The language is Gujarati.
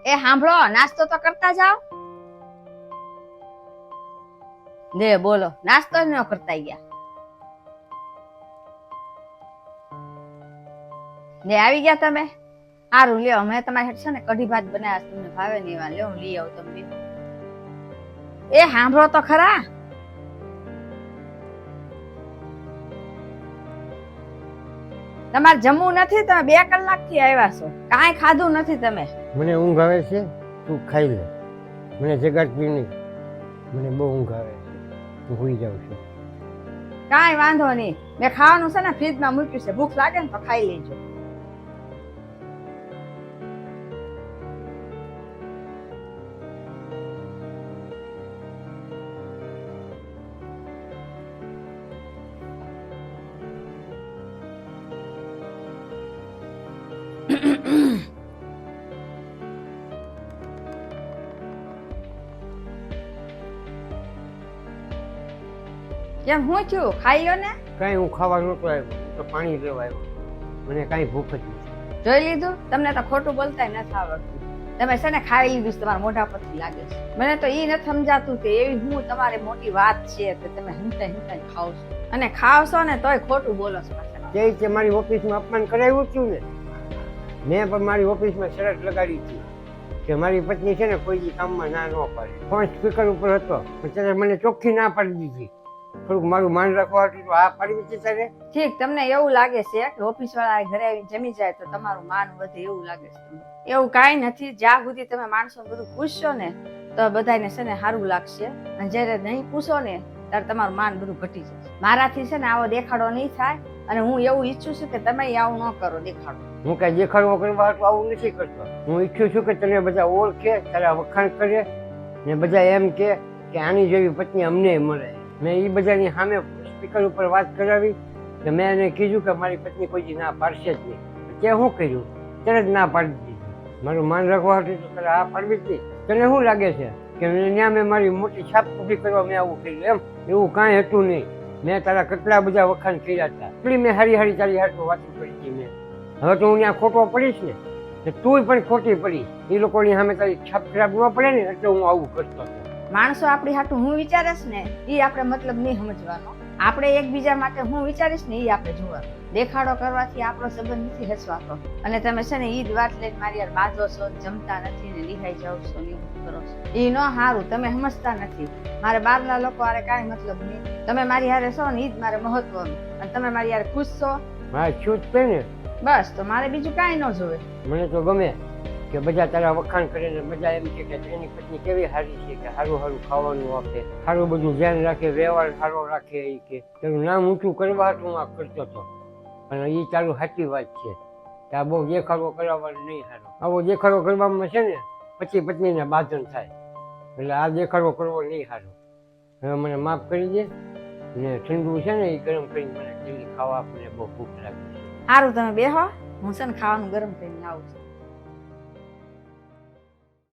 એ સાંભળો, નાસ્તો તો કરતા જાઓ. દે બોલો, નાસ્તો જ ન કરતા ગયા. દે આવી ગયા તમે. સારું લ્યો, મેં તમારી હેઠ છે ને કઢી ભાત બનાવ્યા, તમને ભાવે ને એવા લ્યો, લઈ આવું તમને. એ સાંભળો તો ખરા. તમારે જમવું નથી? તમે 2 કલાકથી આવ્યા છો, કાંઈ ખાધું નથી તમે. મને ઊંઘ આવે છે, તું ખાઈ લે. મને જગાડતી નહીં, મને બહુ ઊંઘ આવે છે, હું સુઈ જાઉં છું. કાંઈ વાંધો નહીં, મેં ખાવાનું છે ને ફ્રીજમાં મૂક્યું છે, ભૂખ લાગે ને તો ખાઈ લેજો. કેમ હું થયું? ખાઈ લો ને. કાંઈ હું ખાવા નહોતો આવ્યો, તો પાણી લેવા આવ્યો. મને કાંઈ ભૂખ જ નથી. જોઈ લીધું? તમને તો ખોટું બોલતા નથી આવડતું. તમે છે ને ખાઈ લીધું, તમારા મોઢા પરથી લાગે છે. મને તો ઈ નથી સમજાતું કે એવી હું તમારી મોટી વાત છે કે તમે હંતા હંતા ખાવ છો, અને ખાવ છો ને તોય ખોટું બોલો છો. તે મારી ઓફિસમાં અપમાન કરાવ્યું છું ને. મેં પણ મારી ઓફિસમાં શરત લગાડી હતી કે મારી પત્ની છે ને કોઈ કામમાં ના ન પાડે. ફોન સ્પીકર ઉપર હતો, પણ ત્યારે મને ચોખ્ખી ના પાડી દીધી. થોડુંક મારું માન રાખવા હતું તો આ પાડી દીધી તારે. ઠીક, તમને એવું લાગે છે કે ઓફિસ વાળા ઘરે આવીને જમી જાય તો તમારું માન વધે, એવું લાગે છે તમને? એવું કાંઈ નથી. જ્યાં સુધી તમે માણસો બધું પૂછશો ને તો બધાને છે ને સારું લાગશે, અને જયારે નહીં પૂછો ને ત્યારે તમારું માન બધું ઘટી જશે. મારાથી છે ને આવો દેખાડો નહીં થાય, અને હું એવું ઈચ્છું છું કે તમે આવું ન કરો દેખાડો. હું કઈ દેખાડવો કરવા હતું આવું નથી કરતો. હું ઈચ્છું છું કે તને બધા ઓળખે, તારા વખાણ કરે ને બધા એમ કે આની જેવી પત્ની અમને મળે. મેં એ બધાની સામે સ્પીકર ઉપર વાત કરાવી કે મેં એને કીધું કે મારી પત્ની કોઈ ના પાડશે જ નહીં. તે શું કર્યું? તરત ના પાડી દીધી. મારું માન રાખવા હતું તો તારે આ પાડવી જ નહીં. તને શું લાગે છે કે ત્યાં મેં મારી મોટી છાપ ઊભી કરવા મેં આવું કર્યું? એમ એવું કાંઈ હતું નહીં. મેં તારા કેટલા બધા વખાણ કર્યા હતા, એટલી મેં હારી હારી તારી હાથમાં વાતું કરી હતી મેં. હવે તો હું ત્યાં ખોટો પડીશ ને તો તું પણ ખોટી પડીશ. એ લોકોની સામે તારી છાપ ખરાબ ન પડે ને એટલે હું આવું કરતો હતો. માણસો આપણી હાટું હું વિચારીશ ને એ આપણે મતલબ નહીં સમજવાનો. આપણે એકબીજા માટે હું વિચારીશ ને એ આપણે જોવાનું. દેખાડો કરવાથી આપણો સંબંધ નથી હસવાતો. અને તમે છે ને ઈ જ વાત લઈને મારી યાર બાંધો છો, જમતા નથી ને લિહાઈ જાવ છો ને એવું કરો છો. એ ન સારું, તમે સમજતા નથી. મારે બહારના લોકો હારે કાંઈ મતલબ નહીં. તમે મારી હારે છો ને ઈ જ મારે મહત્વનું, અને તમે મારી હારે ખુશ છો મારે છૂટ પે ને બસ, તો મારે બીજું કાંઈ ન જોવે. મને તો ગમે કે બધા તારા વખાણ કરે ને બધા એમ કે એની પત્ની કેવી સારી છે, કે સારું સારું ખાવાનું આપે, સારું બધું ધ્યાન રાખે, વ્યવહાર સારો રાખે. એ કે તેનું નામ ઊંચું કરવા હું આ કરતો હતો, અને એ તારું સાચી વાત છે કે આ બહુ દેખાડો કરાવવાનો નહીં સારો. આવો દેખાડો કરવામાં છે ને પછી પત્નીને બાંધણ થાય, એટલે આ દેખાડો કરવો નહીં સારો. હવે મને માફ કરી દે ને ઠંડુ છે ને એ ગરમ કરીને મને જલ્દી ખાવા, મને બહુ ભૂખ લાગી છે. સારું, તમે બેહો, હું છે ને ખાવાનું ગરમ કરીને આવું છું.